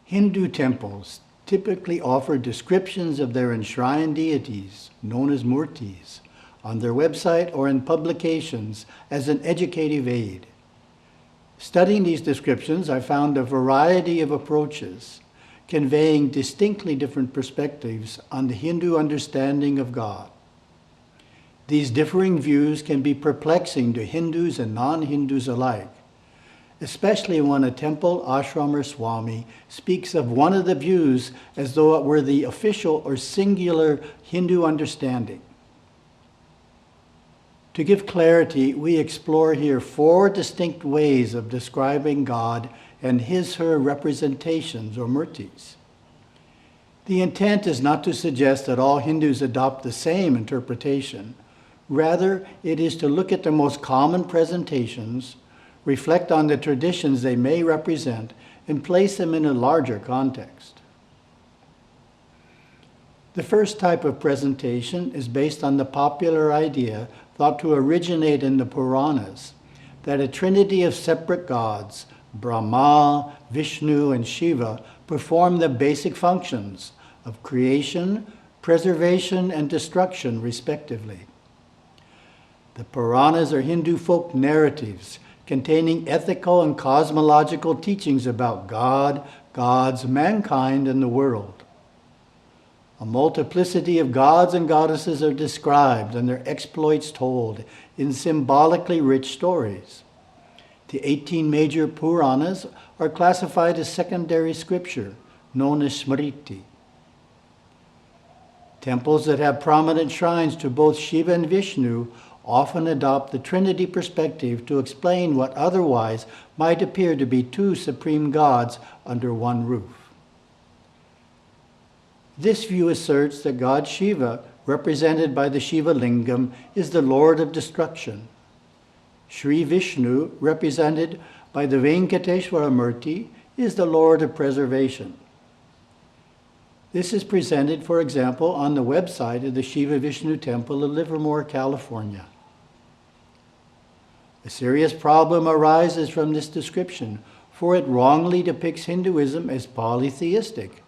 Hindu temples typically offer descriptions of their enshrined deities, known as murtis, on their website or in publications as an educative aid. Studying these descriptions, I found a variety of approaches, conveying distinctly different perspectives on the Hindu understanding of God. These differing views can be perplexing to Hindus and non-Hindus alike, especially when a temple, ashram, or swami speaks of one of the views as though it were the official or singular Hindu understanding. To give clarity, we explore here 4 distinct ways of describing God and his/her representations or murtis. The intent is not to suggest that all Hindus adopt the same interpretation. Rather, it is to look at the most common presentations, reflect on the traditions they may represent, and place them in a larger context. The first type of presentation is based on the popular idea thought to originate in the Puranas, that a trinity of separate gods, Brahma, Vishnu, and Shiva, perform the basic functions of creation, preservation, and destruction, respectively. The Puranas are Hindu folk narratives containing ethical and cosmological teachings about God, gods, mankind, and the world. A multiplicity of gods and goddesses are described and their exploits told in symbolically rich stories. The 18 major Puranas are classified as secondary scripture, known as Smriti. Temples that have prominent shrines to both Shiva and Vishnu often adopt the Trinity perspective to explain what otherwise might appear to be 2 supreme gods under one roof. This view asserts that God Shiva, represented by the Shiva Lingam, is the Lord of destruction. Sri Vishnu, represented by the Venkateshwara Murti, is the Lord of preservation. This is presented, for example, on the website of the Shiva Vishnu Temple in Livermore, California. A serious problem arises from this description, for it wrongly depicts Hinduism as polytheistic,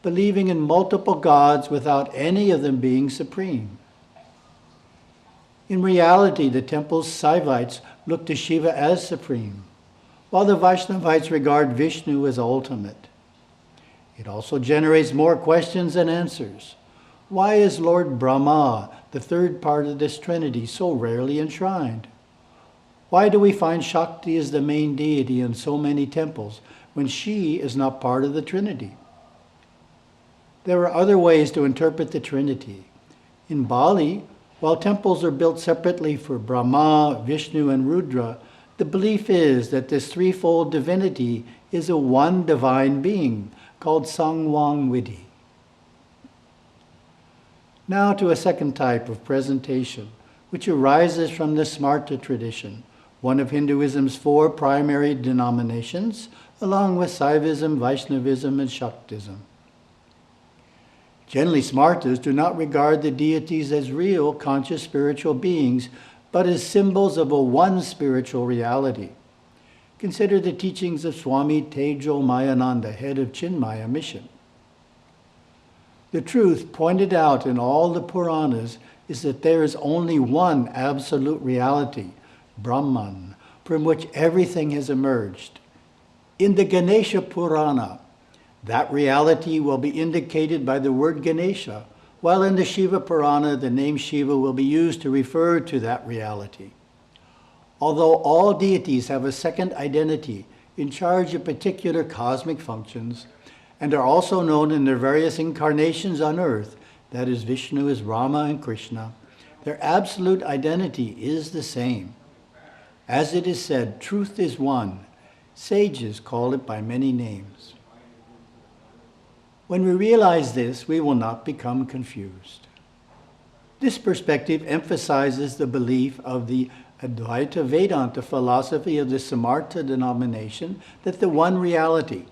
believing in multiple gods without any of them being supreme. In reality, the temple's Saivites look to Shiva as supreme, while the Vaishnavites regard Vishnu as ultimate. It also generates more questions than answers. Why is Lord Brahma, the third part of this trinity, so rarely enshrined? Why do we find Shakti as the main deity in so many temples when she is not part of the trinity? There are other ways to interpret the trinity. In Bali, while temples are built separately for Brahma, Vishnu, and Rudra, the belief is that this threefold divinity is a one divine being called Sangwang Vidhi. Now to a second type of presentation, which arises from the Smarta tradition, one of Hinduism's 4 primary denominations, along with Saivism, Vaishnavism, and Shaktism. Generally, Smartas do not regard the deities as real, conscious spiritual beings, but as symbols of a one spiritual reality. Consider the teachings of Swami Tejo Mayananda, head of Chinmaya Mission. The truth pointed out in all the Puranas is that there is only one absolute reality, Brahman, from which everything has emerged. In the Ganesha Purana, that reality will be indicated by the word Ganesha, while in the Shiva Purana, the name Shiva will be used to refer to that reality. Although all deities have a second identity in charge of particular cosmic functions and are also known in their various incarnations on earth, that is, Vishnu is Rama and Krishna, their absolute identity is the same. As it is said, truth is one. Sages call it by many names. When we realize this, we will not become confused. This perspective emphasizes the belief of the Advaita Vedanta philosophy of the Samartha denomination that the one reality,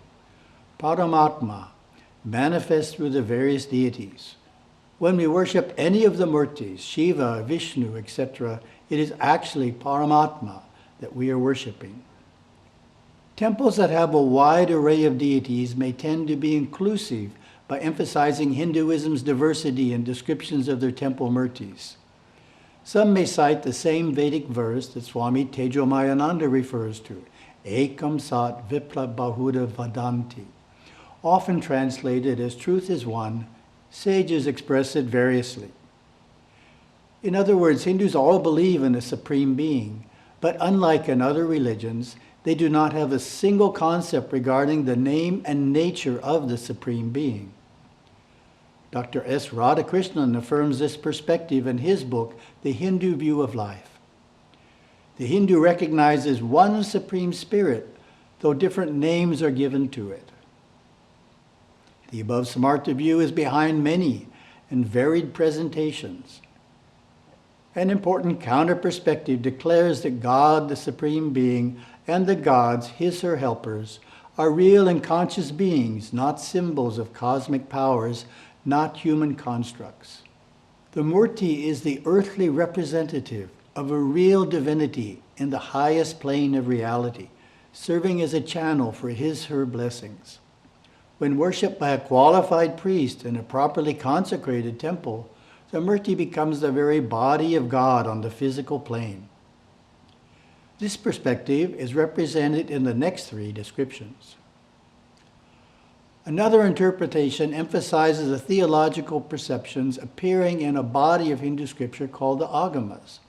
Paramatma, manifests through the various deities. When we worship any of the murtis, Shiva, Vishnu, etc., it is actually Paramatma that we are worshiping. Temples that have a wide array of deities may tend to be inclusive by emphasizing Hinduism's diversity in descriptions of their temple murtis. Some may cite the same Vedic verse that Swami Tejomayananda refers to, Ekam Sat Vipla Bahuda Vadanti. Often translated as truth is one, sages express it variously. In other words, Hindus all believe in a supreme being, but unlike in other religions, they do not have a single concept regarding the name and nature of the supreme being. Dr. S. Radhakrishnan affirms this perspective in his book, The Hindu View of Life. The Hindu recognizes one supreme spirit, though different names are given to it. The above Samartha view is behind many and varied presentations. An important counter-perspective declares that God, the Supreme Being, and the gods, his or helpers, are real and conscious beings, not symbols of cosmic powers, not human constructs. The Murti is the earthly representative of a real divinity in the highest plane of reality, serving as a channel for his/her blessings. When worshipped by a qualified priest in a properly consecrated temple, the Murti becomes the very body of God on the physical plane. This perspective is represented in the next three descriptions. Another interpretation emphasizes the theological perceptions appearing in a body of Hindu scripture called the Agamas.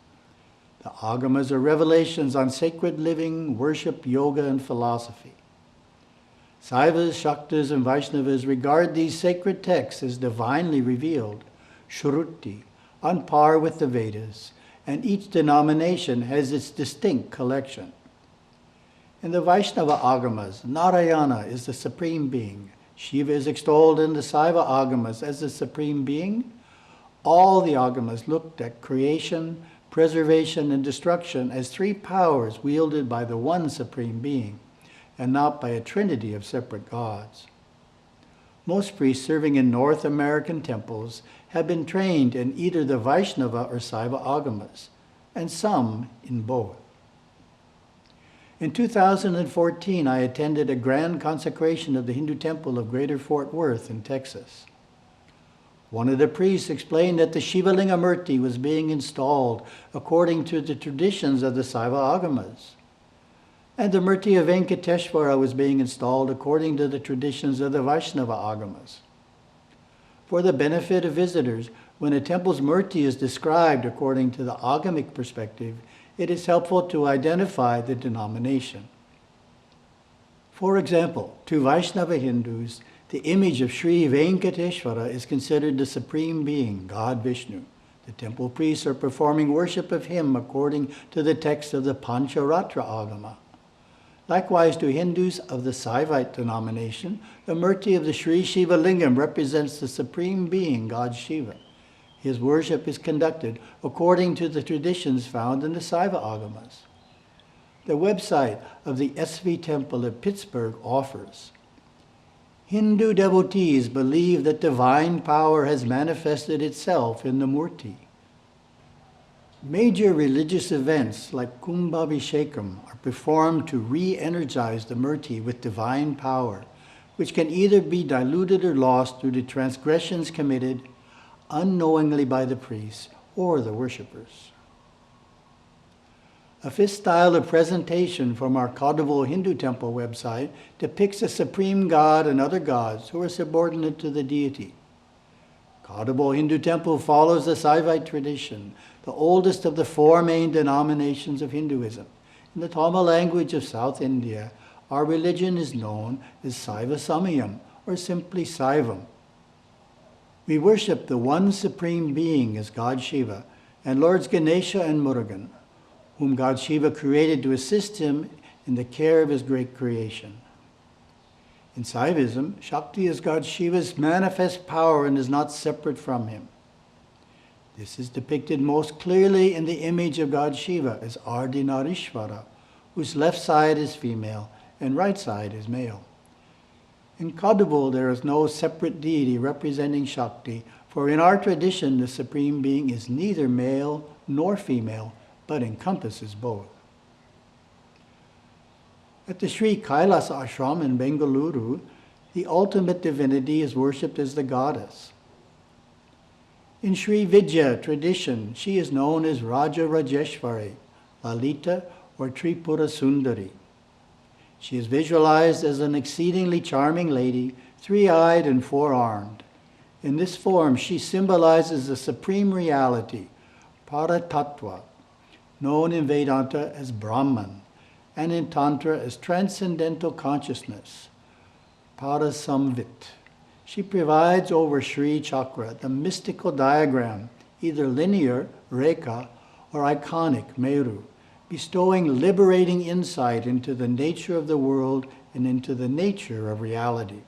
The Agamas are revelations on sacred living, worship, yoga, and philosophy. Saivas, Shaktas, and Vaishnavas regard these sacred texts as divinely revealed, Shruti, on par with the Vedas, and each denomination has its distinct collection. In the Vaishnava Agamas, Narayana is the supreme being. Shiva is extolled in the Saiva Agamas as the supreme being. All the Agamas looked at creation, preservation, and destruction as three powers wielded by the one supreme being, and not by a trinity of separate gods. Most priests serving in North American temples have been trained in either the Vaishnava or Saiva Agamas, and some in both. In 2014, I attended a grand consecration of the Hindu temple of Greater Fort Worth in Texas. One of the priests explained that the Shivalinga Murti was being installed according to the traditions of the Saiva Agamas, and the Murti of Venkateshwara was being installed according to the traditions of the Vaishnava Agamas. For the benefit of visitors, when a temple's Murti is described according to the Agamic perspective, it is helpful to identify the denomination. For example, to Vaishnava Hindus, the image of Sri Venkateshwara is considered the supreme being, God Vishnu. The temple priests are performing worship of him according to the text of the Pancharatra Agama. Likewise, to Hindus of the Saivite denomination, the Murti of the Sri Shiva Lingam represents the supreme being, God Shiva. His worship is conducted according to the traditions found in the Saiva Agamas. The website of the SV Temple of Pittsburgh offers, Hindu devotees believe that divine power has manifested itself in the Murti. Major religious events like Kumbhabhishekam are performed to re-energize the Murti with divine power, which can either be diluted or lost through the transgressions committed unknowingly by the priests or the worshippers. A fifth style of presentation from our Kadavul Hindu Temple website depicts a supreme god and other gods who are subordinate to the deity. Kadavul Hindu Temple follows the Saivite tradition, the oldest of the four main denominations of Hinduism. In the Tamil language of South India, our religion is known as Saiva Samayam, or simply Saivam. We worship the one supreme being as God Shiva and Lords Ganesha and Murugan, whom God Shiva created to assist him in the care of his great creation. In Saivism, Shakti is God Shiva's manifest power and is not separate from him. This is depicted most clearly in the image of God Shiva as Ardhinarishvara, whose left side is female and right side is male. In Kaduvul, there is no separate deity representing Shakti, for in our tradition, the Supreme Being is neither male nor female, but encompasses both. At the Sri Kailas Ashram in Bengaluru, the ultimate divinity is worshipped as the goddess. In Sri Vidya tradition, she is known as Raja Rajeshwari, Lalita, or Tripura Sundari. She is visualized as an exceedingly charming lady, three-eyed and four-armed. In this form, she symbolizes the supreme reality, Paratattva, known in Vedanta as Brahman, and in Tantra as transcendental consciousness, Parasamvit. She presides over Sri Chakra, the mystical diagram, either linear, Rekha, or iconic, Meru, bestowing liberating insight into the nature of the world and into the nature of reality.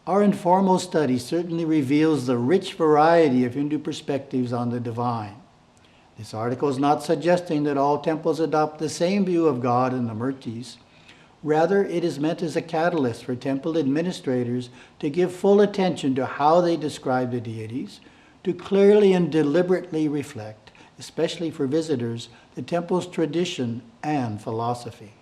Our informal study certainly reveals the rich variety of Hindu perspectives on the divine. This article is not suggesting that all temples adopt the same view of God in the Murtis. Rather, it is meant as a catalyst for temple administrators to give full attention to how they describe the deities, to clearly and deliberately reflect, especially for visitors, the temple's tradition and philosophy.